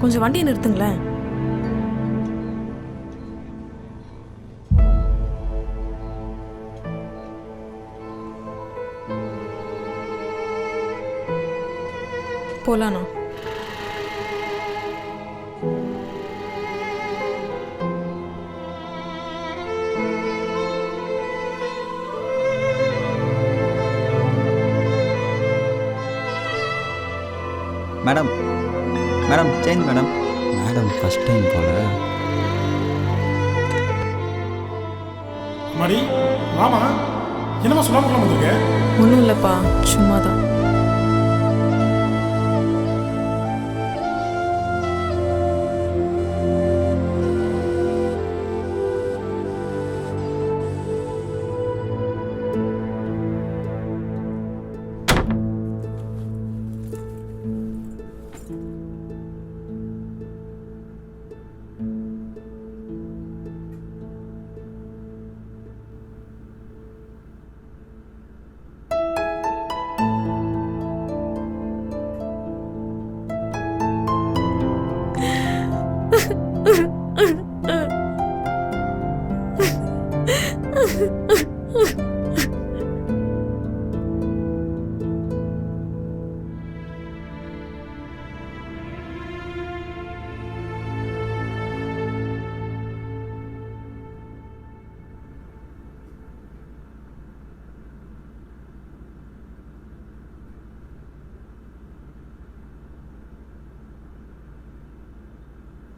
கொஞ்சம் வண்டியை நிறுத்துங்களேன். போலாண்ணா. Madam madam change madam. Madam first time போல. மாடி வாமா, என்னமா சொல்லாம வந்திருக்க? ஒன்றும் இல்லைப்பா, சும்மா தான்.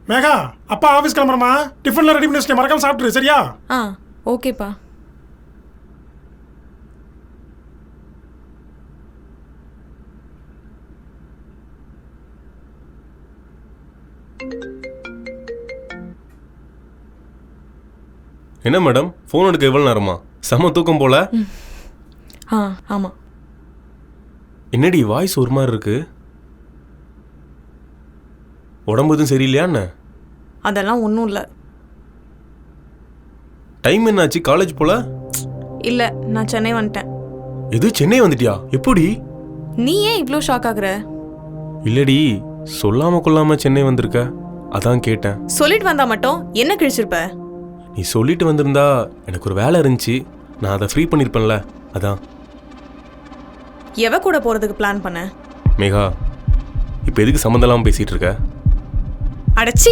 மேகா, அப்பா ஆஃபீஸ் கிளம்புறமா, டிஃபன்ல ரெடி பண்ணி வச்சிட்டு மறக்காம சாப்பிட்டுரு, சரியா? ஓகேப்பா. என்ன மேடம் ஃபோன் எடுக்க எவ்வளோ நேரமா? செம தூக்கம் போல. ஆமாம். என்னடி வாய்ஸ் ஒரு மாதிரி இருக்கு? உடம்பு எதுவும் சரியில்லையா என்ன? அதெல்லாம் ஒன்றும் இல்லை. டைம் என்னாச்சு? காலேஜ் போல? இல்லை, நான் சென்னை வந்துட்டேன். எது சென்னை வந்துட்டியா? எப்படி? நீ ஏன் இவ்வளோ ஷாக் ஆகுற? இல்லடி, சொல்லாம கொள்ளாம சென்னை வந்திருக்க, அதான் கேட்டேன். சொல்லிட்டு வந்தா மட்டும் என்ன கிழிச்சிருப்ப? நீ சொல்லிட்டு வந்திருந்தா எனக்கு ஒரு வேலை இருந்துச்சு, நான் அதை ஃப்ரீ பண்ணியிருப்பேன்ல, அதான். எவ கூட போகிறதுக்கு பிளான் பண்ண? மேகா, இப்போ எதுக்கு சம்மந்தம் இல்லாமல் பேசிகிட்டு இருக்க? அடச்சி,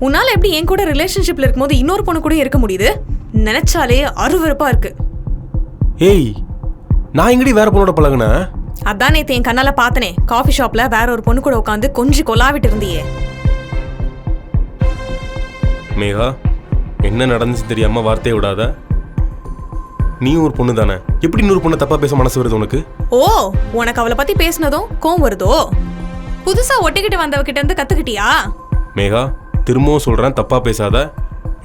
உன்னால் எப்படி என் கூட ரிலேஷன்ஷிப்பில் இருக்கும்போது இன்னொரு பொண்ணு கூட இருக்க முடியுது? நினைச்சாலே அருவருப்பாக இருக்கு. ஏய், நான் எங்கடி வேற பொண்ணோட பழகுனேன்? அதான் நேற்று என் கண்ணால் பார்த்தனே, காஃபி ஷாப்பில் வேற ஒரு பொண்ணு கூட உட்காந்து கொஞ்சம் கொலாவிட்டு இருந்தியே. மேகா, என்ன நடந்துச்சு தெரியாம வார்த்தையை விடாத. நீ ஒரு பொண்ணு தானே, எப்படி இன்னொரு பொண்ணை தப்பா பேச மனசு வருது உனக்கு? ஓ, உனக்கு அவளை பத்தி பேசினதும் கோவம் வருதோ? புதுசா ஒட்டிக்கிட்டு வந்தவகிட்ட இருந்து கத்துக்கிட்டியா? மேகா, திரும்பவும் சொல்றேன், தப்பா பேசாத.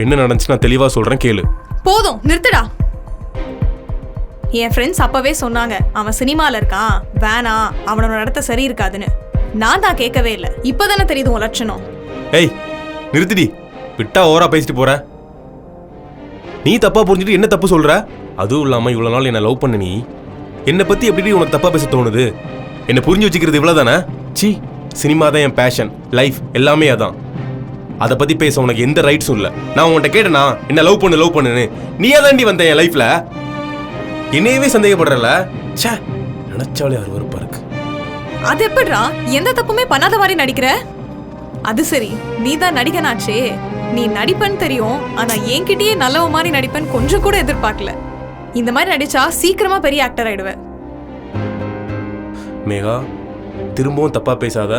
என்ன நடந்துச்சு நான் தெளிவா சொல்றேன், கேளு. போதும், நிறுத்துடா. என் ஃப்ரெண்ட்ஸ் அப்பவே சொன்னாங்க, அவன் சினிமால இருக்கான், வேணா, அவனோட நடத்த சரி இருக்காதுன்னு. நான் தான் கேட்கவே இல்லை. இப்பதானே தெரியுது உன் லட்சணம். ஏய், நிறுத்திடி, விட்டா ஓவரா பேசிட்டு போற. நீ தப்பா புரிஞ்சுட்டு என்ன தப்பு சொல்ற? அதுவும் இல்லாம இவ்வளவு நாள் என்ன லவ் பண்ண நீ, என்னை பத்தி எப்படி உனக்கு தப்பா பேச தோணுது? என்ன புரிஞ்சு வச்சுக்கிறது இவ்வளவுதானே? சி, சினிமா தான் என் பேஷன், லைஃப் எல்லாமே அதான். அதை பத்தி பேச உனக்கு எந்த ரைட்ஸும் இல்லை. நான் உன்கிட்ட கேட்டேனா என்ன லவ் பண்ணுன்னு? நீயே தாண்டி வந்த என் லைஃப்ல. என்னையவே சந்தேகப்படுறல. ச்சே, நினைச்சாலே அருவருப்பா இருக்கு. அது எப்படிடா எந்த தப்புமே பண்ணாத மாதிரி நடிக்கிற? அது சரி, நீ தான் நடிகனாச்சே, நீ நடிப்பன்னு தெரியும், ஆனா என்கிட்டயே நல்லவ மாதிரி நடிப்பேன்னு கொஞ்சம் கூட எதிர்பார்க்கல. இந்த மாதிரி நடிச்சா சீக்கிரமா பெரிய ஆக்டர் ஆயிடுவேன். மேகா, திரும்பவும் தப்பா பேசாத,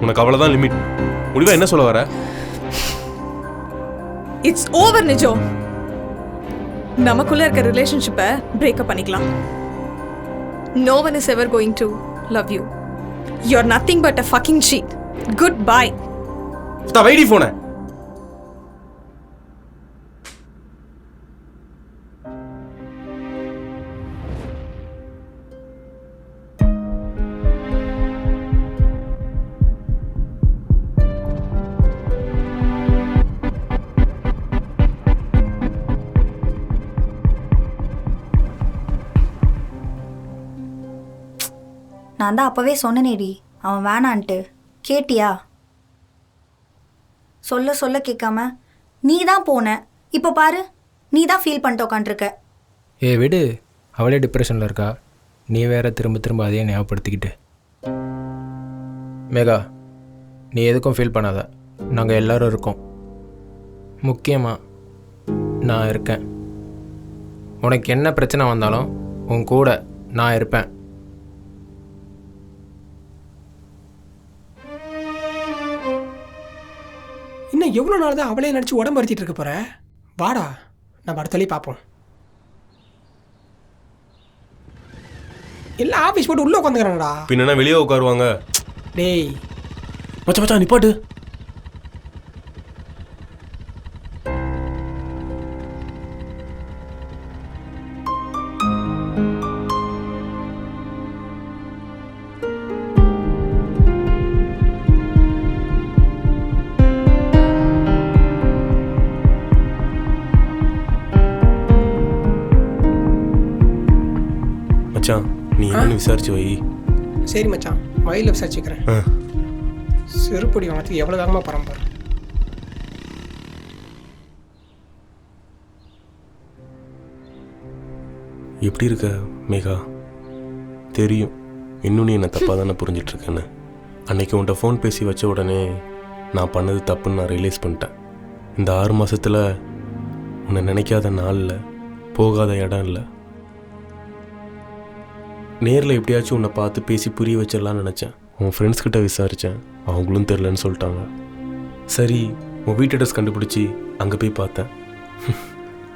உனக்கு அவ்வளவுதான் லிமிட். முடிவா என்ன சொல்ல வர? It's over Nijo. நமக்குள்ள இருக்க ரிலேஷன்ஷிப்பை பிரேக்கப் பண்ணிக்கலாம். No one is ever going to love you. You're nothing but a fucking cheat. Goodbye. வைடி போன. நான் தான் அப்பவே சொன்னேனேடி அவன் வேணான்ட்டு, கேட்டியா? சொல்ல சொல்ல கேட்காம நீ தான் போன. இப்போ பாரு, நீ தான் ஃபீல் பண்ணிட்டு உட்காந்துருக்க. விடு, அவளே டிப்ரெஷனில் இருக்கா, நீ வேற திரும்ப திரும்ப அதையே ஞாபகப்படுத்திக்கிட்டு. மேகா, நீ எதுக்கும் ஃபீல் பண்ணாத, நாங்கள் எல்லோரும் இருக்கோம். முக்கியமாக நான் இருக்கேன். உனக்கு என்ன பிரச்சனை வந்தாலும் உன் கூட நான் இருப்பேன். இன்னும் எவ்வளோ நாள் தான் அவளே நினச்சி உடம்படுத்திட்டு இருக்க போகிற? வாடா, நம்ம அடுத்தலி பார்ப்போம். எல்லாம் ஆஃபீஸ் போட்டு உள்ளே உட்காந்துக்கிறாங்கடா. பின்னா வெளியே உட்காருவாங்க. டேய் மச்சான் மச்சான் நிப்பாட்டு. மச்சான் நீ என்னன்னு விசாரிச்சு வை. சரி மச்சான், வயலில் விசாரிச்சுக்கிறேன். செருப்படி வாங்கத்துக்கு எவ்வளோ வேகமாக பரம்பார். எப்படி இருக்க மேகா? தெரியும் இன்னும் நீ என்ன தப்பாக தானே புரிஞ்சிட்ருக்கேன்னு. அன்னைக்கு உன்கிட்ட ஃபோன் பேசி வச்ச உடனே நான் பண்ணது தப்புன்னு நான் ரியலைஸ் பண்ணிட்டேன். இந்த 6 மாதத்தில் உன்னை நினைக்காத நாளில் போகாத இடம் இல்லை. நேரில் எப்படியாச்சும் உன்னை பார்த்து பேசி புரிய வச்சிடலான்னு நினச்சேன். உன் ஃப்ரெண்ட்ஸ்கிட்ட விசாரித்தேன், அவங்களும் தெரிலன்னு சொல்லிட்டாங்க. சரி உன் வீட்டு அட்ரஸ் கண்டுபிடிச்சி அங்கே போய் பார்த்தேன்,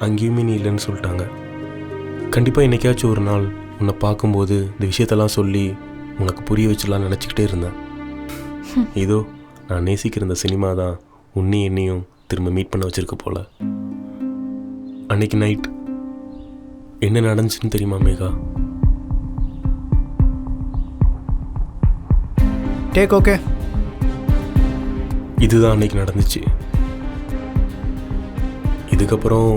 அங்கேயுமே நீ இல்லைன்னு சொல்லிட்டாங்க. கண்டிப்பாக என்னைக்காச்சும் ஒரு நாள் உன்னை பார்க்கும்போது இந்த விஷயத்தெல்லாம் சொல்லி உனக்கு புரிய வச்சிடலான்னு நினச்சிக்கிட்டே இருந்தேன். இதோ நான் நேசிக்கிற இந்த சினிமா தான் உன்னையும் என்னையும் திரும்ப மீட் பண்ண வச்சிருக்க போல. அன்னைக்கு நைட் என்ன நடந்துச்சுன்னு தெரியுமா மேகா? Take okay. இதுதான் அன்னைக்கு நடந்துச்சு. இதுக்கப்புறம்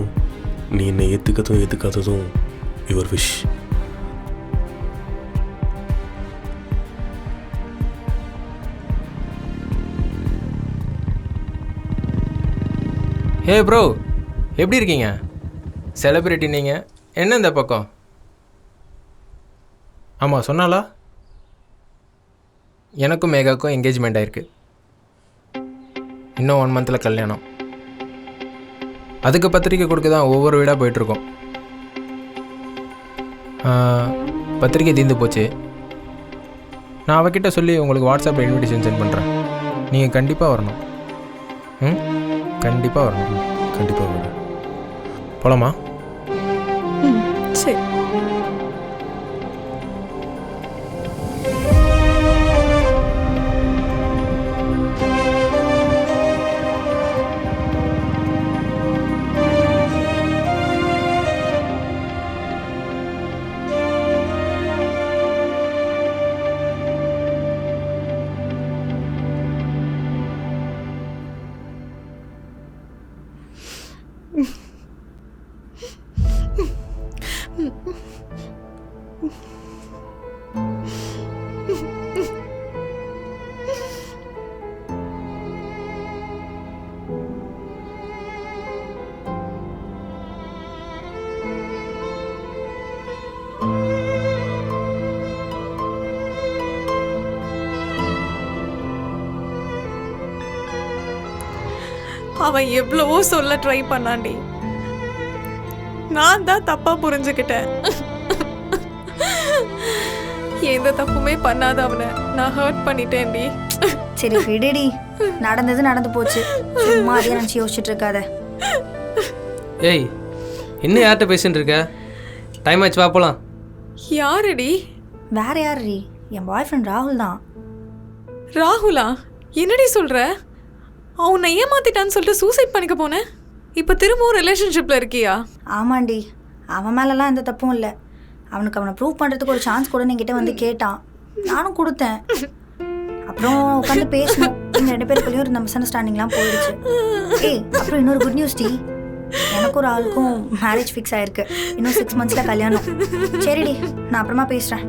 நீ என்னை ஏற்றுக்காததும் யுவர் விஷ். ஹே ப்ரோ, எப்படி இருக்கீங்க? செலிப்ரிட்டி நீங்கள், என்ன இந்த பக்கம்? ஆமாம் சொன்னாலா? எனக்கும் மேகாவுக்கும் என்கேஜ்மெண்ட் ஆயிருக்கு. இன்னும் 1 மந்தில் கல்யாணம். அதுக்கு பத்திரிக்கை கொடுக்க தான் ஒவ்வொரு வீடாக போயிட்டுருக்கோம். பத்திரிக்கை தீர்ந்து போச்சு. நான் அவகிட்ட சொல்லி உங்களுக்கு வாட்ஸ்அப்பில் இன்விடேஷன் சென்ட் பண்ணுறேன். நீங்கள் கண்டிப்பாக வரணும். கண்டிப்பாக வரணும். கண்டிப்பாக வரேன். போலாமா? சரி. அவன் எவ்வளவோ சொல்ல ட்ரை பண்ணாண்டி, நான் தான் தப்பா புரிஞ்சுக்கிட்டேன். எந்த தப்புமே பண்ணாத அவனை நான் ஹர்ட் பண்ணிட்டேன்டி. சரி விடுடி, நடந்தது நடந்து போச்சு. சும்மா அதே நினச்சி யோசிச்சுட்டு இருக்காத. ஏய், இன்னும் யார்கிட்ட பேசிட்டு இருக்க? டைம் ஆச்சு, வா போலாம். யாருடி? வேற யாரு? என் பாய் ஃப்ரெண்ட் ராகுல் தான். ராகுலா? என்னடி சொல்ற? அவனை ஏமாத்திட்டான்னு சொல்லிட்டு சூசைட் பண்ணிக்க போனேன். இப்போ திரும்பவும் ரிலேஷன்ஷிப்ல இருக்கியா? ஆமாண்டி, அவன் மேலெல்லாம் எந்த தப்பும் இல்லை. அவனுக்கு அவனை ப்ரூவ் பண்ணுறதுக்கு ஒரு சான்ஸ் கூட என்கிட்ட வந்து கேட்டான், நானும் கொடுத்தேன். அப்புறம் உட்காந்து பேசணும். எங்கள் 2 பேருக்குள்ளேயும் ஒரு மிஸ் அண்டர்ஸ்டாண்டிங்லாம் போயிடுச்சு. அப்புறம் இன்னொரு குட் நியூஸ் டி, எனக்கும் ஒரு ஆளுக்கும் மேரேஜ் ஃபிக்ஸ் ஆயிருக்கு. இன்னும் 6 மந்த்ஸில் கல்யாணம். சரிடி, நான் அப்புறமா பேசுகிறேன்.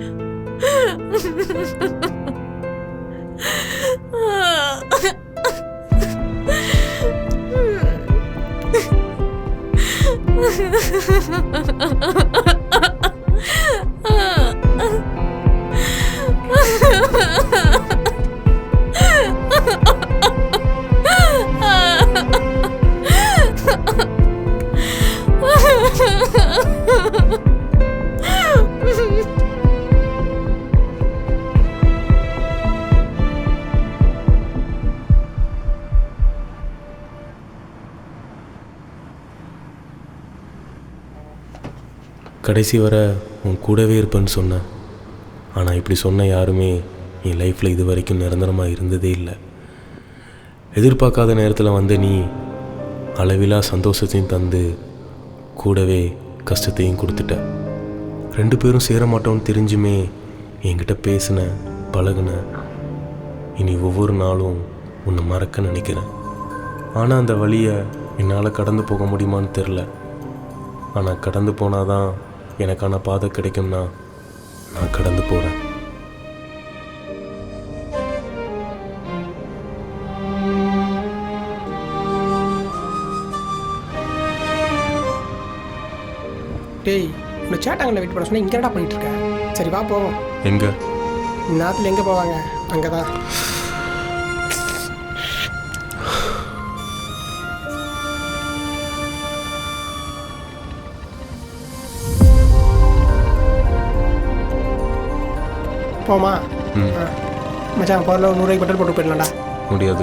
கடைசி வரை உன் கூடவே இருப்பேன்னு சொன்னேன். ஆனால் இப்படி சொன்ன யாருமே என் லைஃப்பில் இது வரைக்கும் நிரந்தரமாக இருந்ததே இல்லை. எதிர்பார்க்காத நேரத்தில் வந்து நீ அளவிலா சந்தோஷத்தையும் தந்து கூடவே கஷ்டத்தையும் கொடுத்துட்ட. 2 பேரும் சேர மாட்டோம்னு தெரிஞ்சுமே என்கிட்ட பேசின பழகுன. இனி ஒவ்வொரு நாளும் உன்னை மறக்க நினைக்கிறேன். ஆனால் அந்த வழியை என்னால் கடந்து போக முடியுமான்னு தெரில. ஆனால் கடந்து போனால் தான் எனக்கான பாதை கிடைக்கும்னா நான் கடந்து போகிறேன். டேய் உன்னை சேட்டாங்கல்ல வெயிட் பண்ண சொன்னா இங்கே என்னடா பண்ணிட்டு இருக்க? சரி வா போவோம். எங்கே? நாட்டில் எங்கே போவாங்க? அங்கே தான். போமா? மச்சான் பொருள் 100 ரூபாய்க்கு பெட்ரோல் போட்டு போயிடலாம்டா. முடியாது.